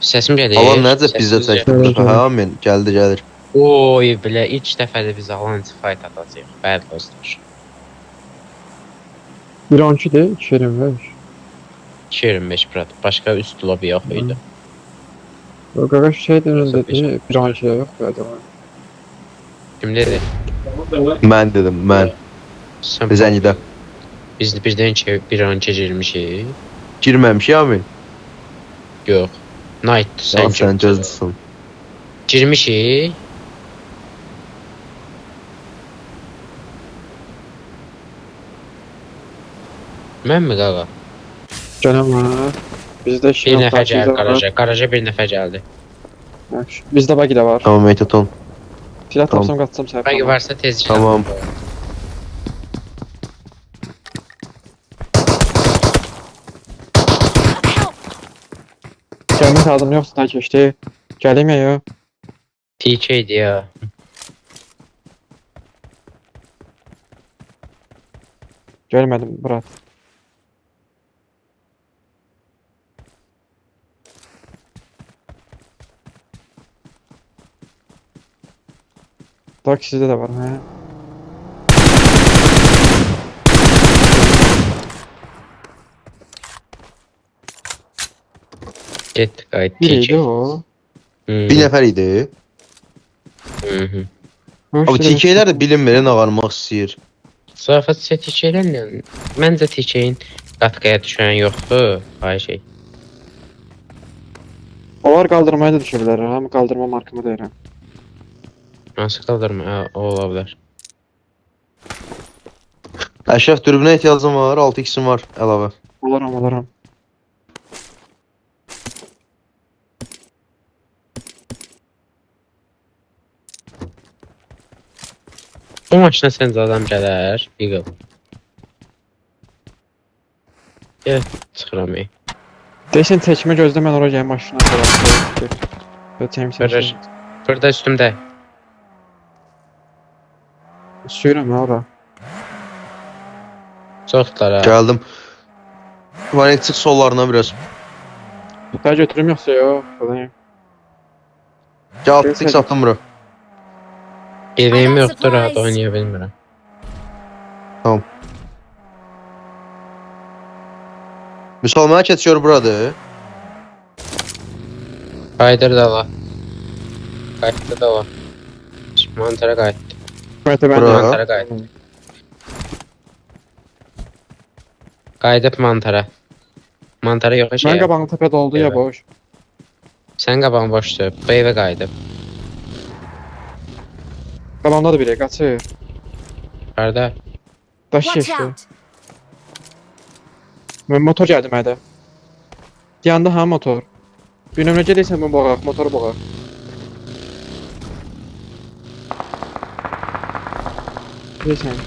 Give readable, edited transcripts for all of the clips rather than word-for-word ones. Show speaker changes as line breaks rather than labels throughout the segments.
Səsim gəlir.
Alan necə bizə
Səsiz
çəkdi?
gəlir.
Ha, men gəldi, gəlir.
Oy belə ilk dəfədir biz alan fight atacağıq. Bəli dostlar.
1-12'dir, 2-25.
2.25 brat. Başqa üst lobi yox idi.
O qaqaş şey dedi,
Yoxsa
1-12'ye yox dedi.
Kim dedi?
Mən dedim, mən.
Sən
Zəngidə.
biz birdən ki bir an keçirmişik.
Girməmişik amin.
Yox. Night
Sən
sən
gözlüsün.
girmişik. Mən mi qaqa?
Gələn var. Bizdə
Bir nəfər gəldi garaja. Garaja bir nəfər gəldi.
Bizdə bagi də var.
Tamam, Meytaton.
Silah
Tamam.
tapsam qaçsam səhv.
Bəlkə varsa tez
Tamam.
Gəlmək lazım yoxsa da keçdi. Gəlim ya yox.
TK idi ya.
Görmədim Murat. Bak sizde de var ha.
Get qayıt
Biriydi
TK.
o.
Bir nəfər idi.
Mhm.
Abi TK-lər də bilinmir, ağarmaq istəyir.
Zarafat isə TK-lərlə məncə TK-in qatqaya düşən yoxdur. Ay şey.
Onlar kaldırmaya da düşebilirler. Ama kaldırma markamı deyirəm.
Hansı qaldırma? Ha, o ola bilər.
Əşrəf dürbünə ehtiyacım var, 6x'im var əlavə.
Olaram, olaram.
Bu maşına səncə adam gələr. Eagle. Gəl çıxıram.
Deyəsən çəkmə gözlə mən oraya gələm maşına falan. Çəkmə
Görür.
çəkmə.
Burada üstümdə.
Sürürəm ha ora.
Çoxdular ha.
Gəldim. Vanet çıx sollarına biraz.
Daha götürüm yoxsa yox. Falan.
Gəl 6x atdım bura.
Evim yoxdur, rahat oynaya bilmirəm.
Tamam. Müsəlmana keçiyor buradır.
Qayıdır da la. Qayıtdı da la. Mantara qayıtdı.
Mətə
Bura.
ben
Mantara qayıtdı. Qayıdıb mantara. Mantara yox şey.
Mən qabağın təpədə oldu ya
Evet.
boş.
Sən qabağın boşdur. Bu evə qayıdıb.
Qabağımda da biri qaçır.
Harda?
Daş
Watch
keçdi.
out!
Mən motor gəldi mədə. Yandı ha motor. Bir nömrə gəlirsən mən boğaq, motoru boğaq. Gəlirsən.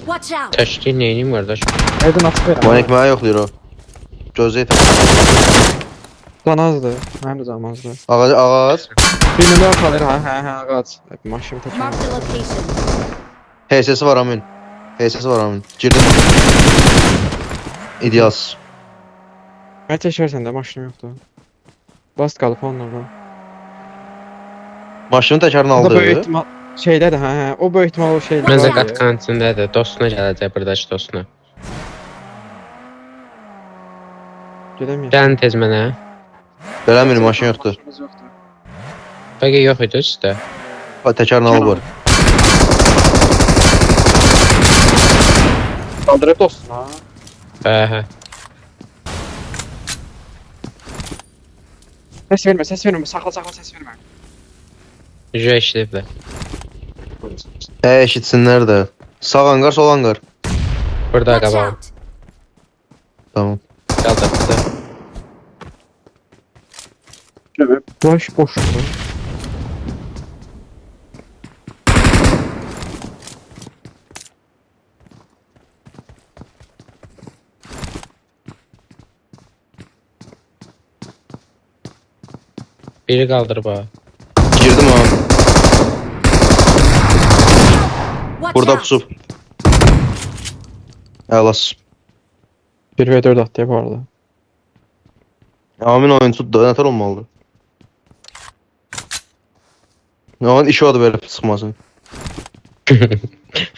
Watch out!
Təşkil neyiniyim qardaş?
Evdən açıq verəm.
Vanet mənə yoxlayır o. Gözlə et.
Canazdır. Mənim də canazdır.
Ağac.
Bir nömrə qalır ha, hə, ağac. Maşın
Mark
təpə.
the location.
HS'si var amin. HS'si var amin. Girdim. İdeas.
Mən çəkərsən də maşınım yoxdur. Bas qalıb onunla.
Maşının təkərini
O da böyük
aldı.
ehtimal şeydədir, hə. O böyük ehtimal o şeydə.
Məncə
Watch out.
qat kantindədir. Dostuna gələcək, buradakı dostuna.
Gedəməyək.
Gəlin tez mənə.
Beləmir, maşın yoxdur.
Maşınımız yoxdur.
Bəlkə yox idi üstə.
Təkərini alıb var.
Kaldırıb dostuna.
Hə.
Səs vermə, səs vermə. Saxla, saxla, səs vermə.
Ücə işləyiblər.
Eşitsinlər də. Sağ hangar, sol hangar.
Burada
Watch
qabağım.
out!
Tamam.
Qaldırdı.
Boş, boş.
Biri qaldırıb ha.
Girdim ha.
Watch
Burada
out!
pusub. Əlas.
1v4 attı bu arada.
Amin oyuncu donatör olmalıdır. Amin işi odur verip sıxmasın.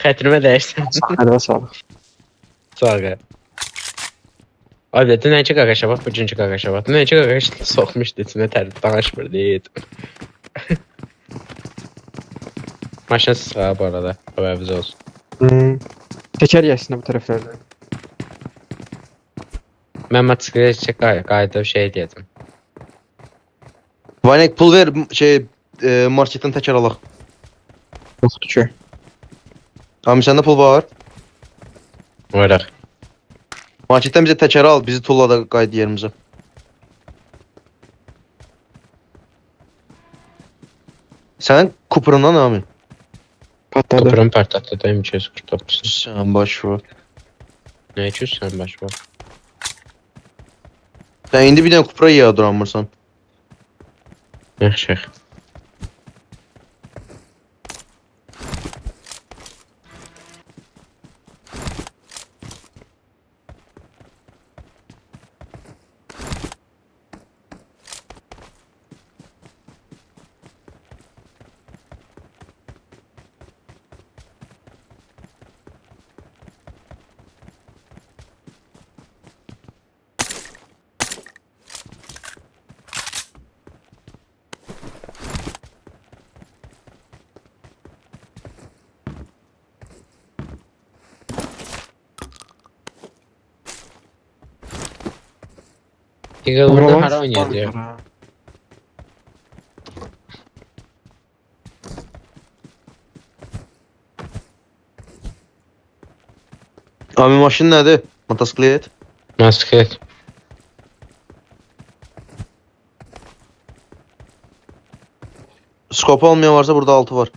Xətrimə dəyirsən.
Hadi sağlık.
Sağ ol. Abi dünənki qaqaşa bax, bugünkü qaqaşa bax. Dünənki qaqaş soxmuşdu içinə tərif danışmır deyid. Maşın sığa bu arada. Haberiniz olsun.
Teker yesin bu taraflarda.
Mən motosikletçi qayıdıb şey dedim.
Vanek pul ver marketten teker alaq.
Yoktu ki.
Amin sende pul var.
Olaraq.
Marketten bize teker al. Bizi tulla da qayıt yerimize. Sen Cooper'ından Amin.
Patladı.
Kupram partlatdı da 249.
Sen baş ver.
Nə 200 sən baş var?
Sen indi bir tane Cooper'a yağdıramırsan.
Yaxşı. Eagle burada hara oynayacaq?
Amin maşın nədir? Motosiklet.
Motosiklet.
Skop almayan varsa burada 6 var.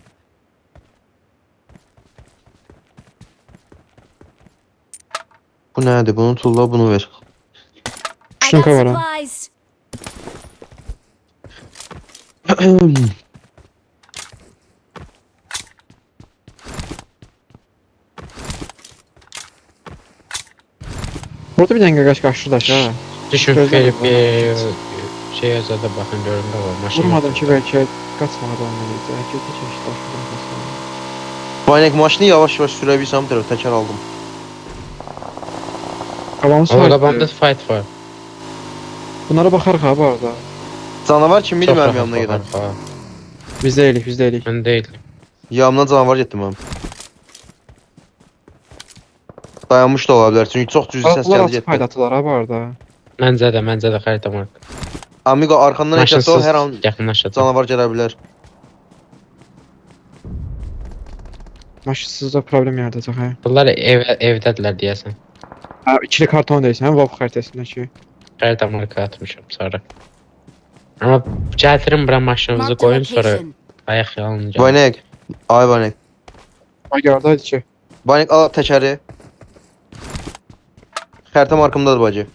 Bu nədir? Bunu tulla, bunu ver.
I
Şunka
got
var ha.
supplies.
Burada bir tane gagaş karşıdaş ha.
Düşün
Gözlərim
verib
var.
şey yazada baxın görüm də var. Maşın.
Vurmadım ki belki kaçmadı olmalıydı. Kötü çeşitli aşırıdan kaçmadı.
Vanek maşını yavaş yavaş sürebilsem tərəf teker aldım.
Kafamız
Ama
farklı.
qabağında fight var.
Bunlara bakarıq ha bu arada.
Canavar kim bilir
Çox
mənim
rahat
yanına gedən.
baxar, ha.
Biz deyilik, biz deyilik.
Mən deyil.
Yanımdan canavar getdim mənim. Dayanmış da ola bilər. Çünki çox cüzi səs
Bunlar
gəldi
açıq
getdi.
paylatılar ha bu arada.
Məncə də xəritə mark.
Amigo arxandan ehtiyatlı ol,
Maşınsız
hər an
yaxınlaşacaq.
canavar gələ bilər.
Maşınsızda problem yaradacaq ha.
Bunlar evdədirlər deyəsən.
Ha ikili karton deyilsən, hə WoW xəritəsindəki.
Xəritə marka atmışam sonra. Amma gətirin bura maşınınızı
Marked a
qoyun sonra
location.
ayaq yalınca.
Vanek. Ay Vanek.
Ha gördəydi ki.
Vanek al təkəri. Xəritə markımdadır bacı.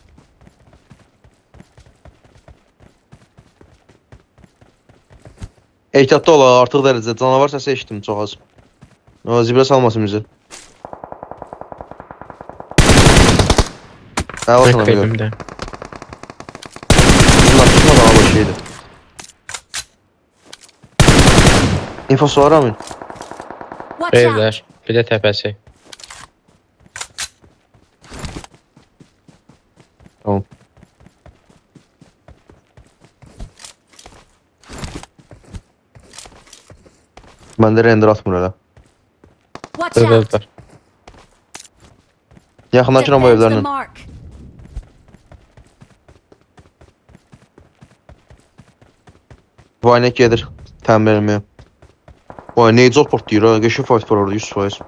Ehtiyatlı ol, artıq dərəcədə canavar səsi eşitdim çox az. O zibra salmasın bizi. Əla sana bir.
Məktəbimdə.
Bunlar tutma daha boş şeydi. İnfosu var Amin.
Watch out.
Evlər, bir də təpəsi.
Tamam. Məndə render atmır elə.
Watch out.
Evlər.
Yaxınlaşıram bu
Defend the
evlərlə.
mark.
Vanek gedir. Təmin eləməyə. Vay necə port deyir ha. Qəşəng fight var orada 100%.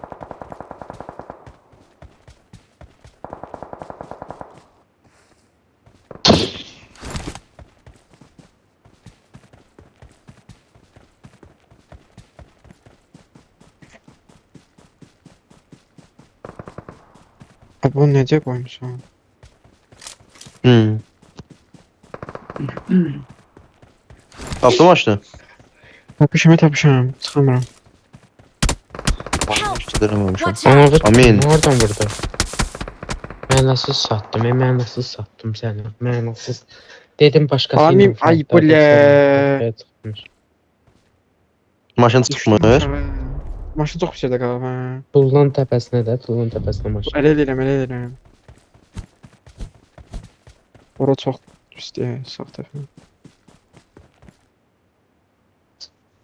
Ha bunu necə qoymuşam?
Tapdın maşını?
Tapışam, çıxamıram.
Gidirəməmişəm.
Watch
Amma
out.
bu
Amin.
oradan vurdu. Mənasız satdım, mənasız satdım səni. Mənasız. Dedim başkası
Amim, ay ble.
Maşın çıxmır.
Maşın çox pis yerdə qalıb, hə.
Tullun təpəsinə də, tullun təpəsinə maşın.
Elə edirəm, elə edirəm. Ora çox pisdir, sağ tərəfə.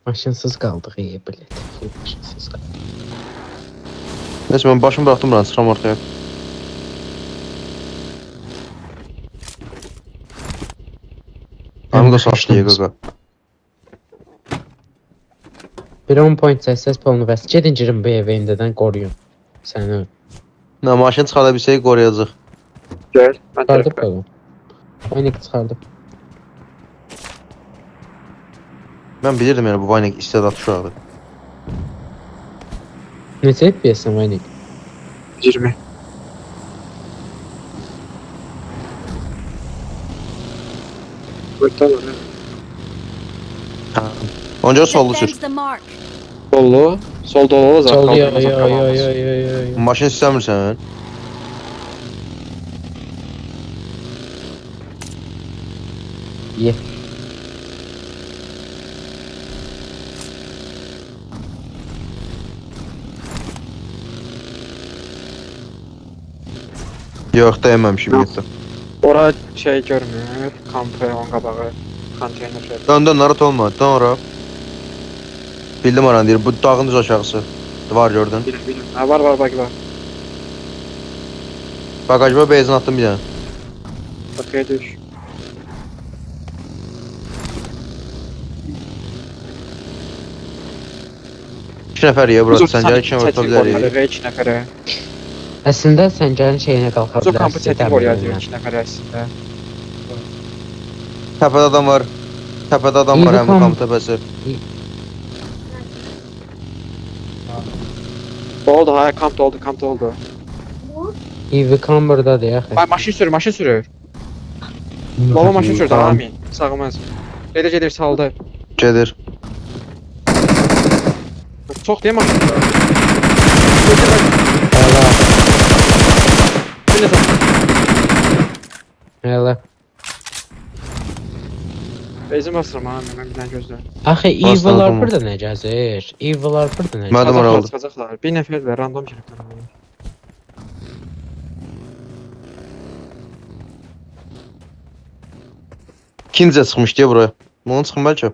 Maşınsız qaldıq, bilet. Maşınsız qaldıq.
Neyse ben başımı bıraktım buranı sıram ortaya. Hamı da saçlı qaqa.
Bir 10 point səssiz pulunu bəs. Gedin girin bu evə indidən qoruyun. Səni
Nə maşın çıxarda bilsək qoruyacaq.
Gəl, mən
çıxardıb
tərəfə.
qalın. Vaynik çıxardıb.
Mən bilirdim yəni bu Vaynek istedad uşaqdır.
Neçə FPS-sən Vaynik?
20. Burada var, hə.
Ha. Onca sollu sür.
Defends the mark.
Sollu. Sol dolu zaten.
Sol yo yo.
Maşın istəmirsən?
Ye.
Yox, dəyməmişim yetdi.
Ora şey görmür. Kampı, on qabağı. Konteyner şey.
Dön, narat olma, dön ora. Bildim aran deyir, bu dağın düz aşağısı. Var gördün.
Bilirəm. Ha, var, bak var.
Bagajıma benzin attım bir dənə.
Bakaya düş.
İki nəfər ya burası, sən gəl iki nəfər tuta bilərik.
Oraya 2 nəfərə.
Əslində səncərin şeyinə qalxa
Biz o kampı
bilərsən.
çətin oraya diyor 2 nəfərə əslində.
Təpədə adam var. Təpədə adam
İyi,
var,
bu
həmin
kamp-
kamp təpəsi.
Oldu, ha, kamp oldu.
EV Camber'dadır ya.
Ay, maşın sürür. Baba maşın sürür, amin. Sağımız. Gedir saldı.
Gedir.
Çox deyə maşın.
Hələ.
Bir də
Hələ.
benzin basıram ha, mən bir dənə gözlə.
Axı
Bastan
EV'lar
tamam.
burada nə gəzir? EV'lar burada nə gəzir?
Madem öyle oldu.
Çıxacaqlar. Bir nəfər və random şəriklər.
İkincə çıxmış deyə buraya. Bunu çıxın bəlkə.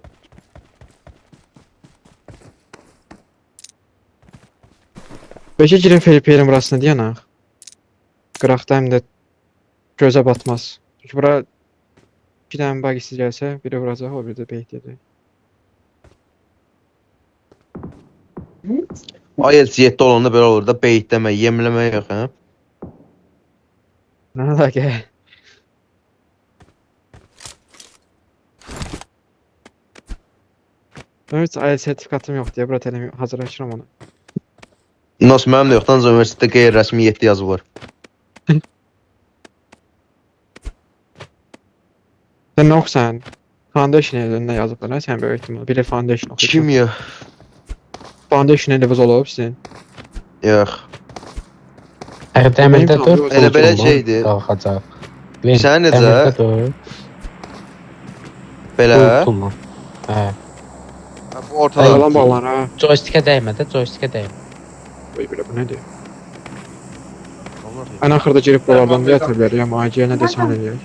Bəlkə girən Felipeyerin burasına deyənək. Qıraqda həm də gözə batmaz. Çünki bura 2 dənə bagisiz gəlsə, biri vuracaq, o biri də beydədir.
IELTS 7 olanda belə olur da, beyitləmə, yemləmə yox, hə?
Nə əlaqə? Mənim heç IELTS sertifikatım yoxdur deyə bura tələmi hazırlaşıram onu.
Nasıl mənim də yoxdan ancaq universitetdə qeyri-rəsmi 7 yazı var.
Sən nə oxusan? Foundation elində yazıblar, hə? Sən böyük ehtimal. Biri foundation oxuyur.
Kim ya?
Foundation eliniz olub sizin.
Yox.
Əgər dəmirdə
Mənim
dur.
tanıdığım
elə belə
ucundan
şeydir.
Qalxacaq.
Sən necə?
Dəmirdə dur.
Belə.
Tulla. Hə.
Bu ortada.
Sağlam bağlar ha.
Joystickə dəymə də, joystickə dəymə.
Oy belə bu nədir? Ən axırda girib buralardan da yata bilərik, amma AG-yə nə desən eləyək.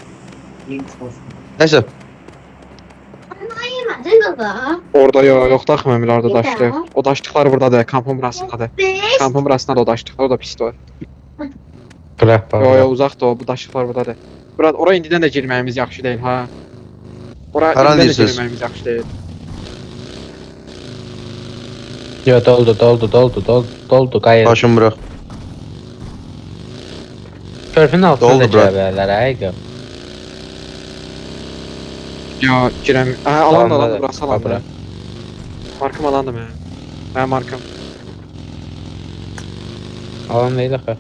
Nəysə,
Orada yoxdur axı məmil orada daşlıq. O daşlıqlar buradadır, kampın burasındadır. Kampın burasında da o daşlıqlar, o da pisdir.
Qıraq bax.
Yo, uzaqdır o, bu daşlıqlar buradadır. Ora indidən də girməyimiz yaxşı deyil, ha. Ora
Hər an
indidən də
deyirsiniz.
girməyimiz yaxşı deyil.
Yo, doldu, qayır.
başım bıraq.
Körpünün altına
Doldu,
da
bura.
girə bilərlər, ayqa.
Yo, girəm. Hə, alan da
Alandadır,
alan burası alan.
bura.
Markım alandı mən. Hə, markım.
Alan deyil axı.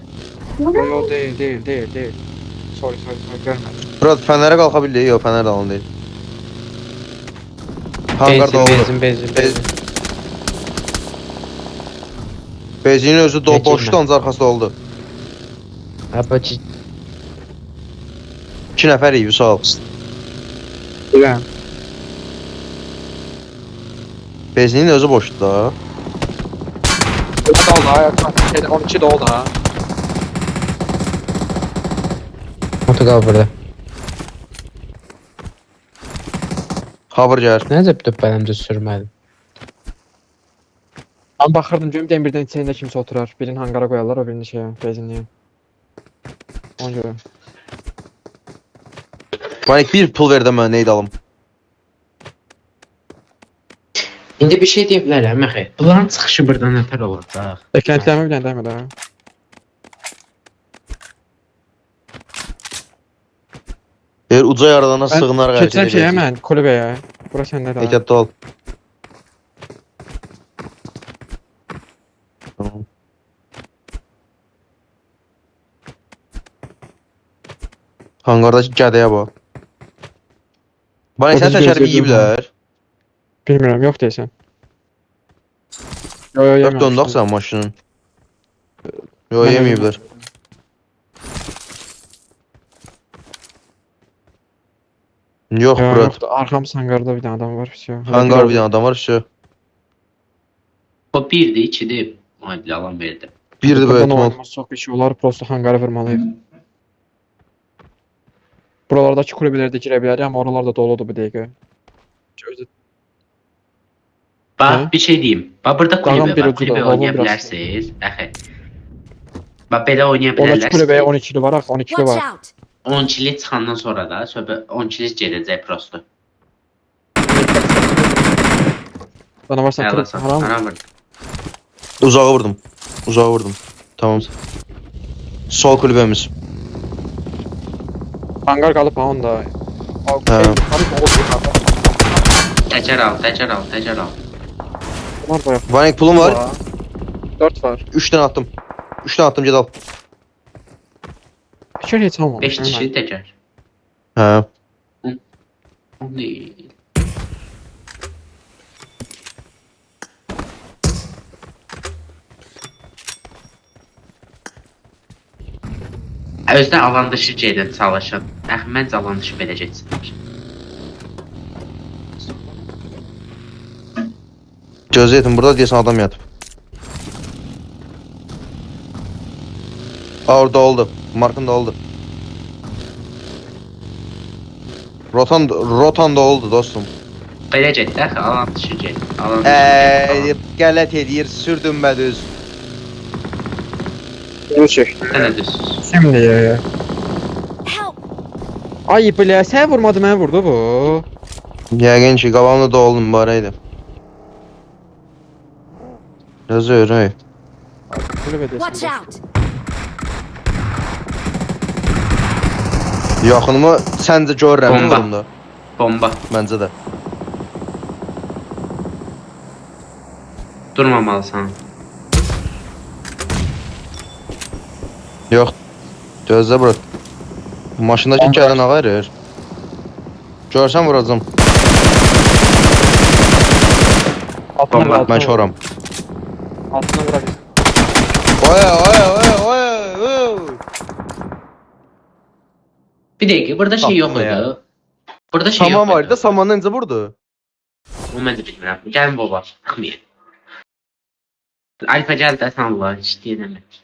Yo, deyil. Sorry, görmədim.
Burada fənərə qalxa bildik, yox, fənər də alın deyil. Hanqar da oldu.
Benzin.
Benzinin özü
Çəkilmə.
boşdu, ancaq arxası oldu.
Apaçı.
2 nəfər iyi, sağ ol.
Bilirəm.
Benzinin özü boşdur da.
Öyle de oldu ha. Şeyde 12 de oldu ha.
Otu qal burada.
Haber gəlir.
Nə zəb bələmcə sürmədim.
Ben baxırdım görüm demirdən içində kimsə oturar. Birini hangara qoyarlar, o birini şeyə, benzinliyə. Ona görə.
Vanik bir pul ver də mən neydi alım.
İndi bir şey deyə bilərəm əxi. Bunların çıxışı buradan nətər olacaq?
Eklentilərimi bilən dəymə də.
Eğer uca yaradana sığınar
Ben keçirəm şeyə mən, kulübəyə. Bura səndə də.
Dikkatli ol. Tamam. Hangardakı gədəyə bax. Bana
O
sən
bizi
təkəri
gözləyir
yiyiblər.
Bilmirəm, yox deyəsən. Yo, yo,
Dörd döndaq sən maşının. Yo, yeməyiblər. Yox,
Yo,
bura.
yoxdur. Arxamız hangarda bir dənə adam var. Şey.
Hangar bir dənə adam var, işte.
O 1'di, 2'di. Hadi yalan verdim.
Birdir böyük
Buradan
ihtimal.
oynaması çox bir şey olar. Prosto hangarı vurmalıyıq. Buralardakı kulübələrə də girə bilərik, amma oralar da doludur bu dəqiqə. Gözlə.
Bak
Ne?
bir şey diyeyim. Bak burada
Dağın
kulübe
bir
var.
ucu da,
Kulübe
oğlum
oynayabilirsiniz. Əxi. Bak belə
Oradakı
oynayabilirsiniz.
kulübəyə 12'li var, 12'li
Watch
var.
out!
10 kilit çıxandan sonra da söhbət 10 kilit gedəcək prosto.
Bana varsa kırıp
Ayarlasan.
haram mı?
Haram vurdu.
Uzağa vurdum. Uzağa vurdum. Tamam. Sol kulübəmiz.
Hangar qalıb ha onda.
Hə.
Təkər al, təkər al, təkər al.
Bunlar bayaq.
Vanik pulum var.
4 var.
3 tane attım. 3 tane attım, ged al.
Bir şey heç almamış.
5 kişi təkər.
Hə.
O deyil. Özdə alan dışı gedən çalışın. Əxi məncə alan dışı belə getsinlər.
Gözləyin, burada deyəsən adam yatıb. Aa, orada oldu. Markın da oldu. Rotan da oldu dostum.
Belə getdi əxi, alan dışı get. Alan dışı get.
Qələt edir, sürdüm mən düz.
Bunu çəkdim.
Sən də düz.
Şimdi ya.
Help!
Ay bilə, sən vurmadı, mən vurdu bu.
Yəqin ki, qabağımda da oldum barəydi. Yazıyor, hey.
Kulübədə.
Watch out!
Yaxınımı səncə görürəm
Bomba.
vurumda.
Bomba.
Məncə də.
Durmamalısan.
Yox. Gözlə bura. Maşındakı gələn ağa erir. Görsən vuracam.
Altına
Bomba,
vur,
Mən çoram.
Altına vurabilir.
Oy.
Bir dəqiqə, burada şey yox
Tapma ya.
idi. Burada şey
Saman
yox
var da samanı necə vurdu?
O mən də bilmirəm. Gəlin baba, baxmayın. Alfa gəl də sən Allah, işləyən əmək.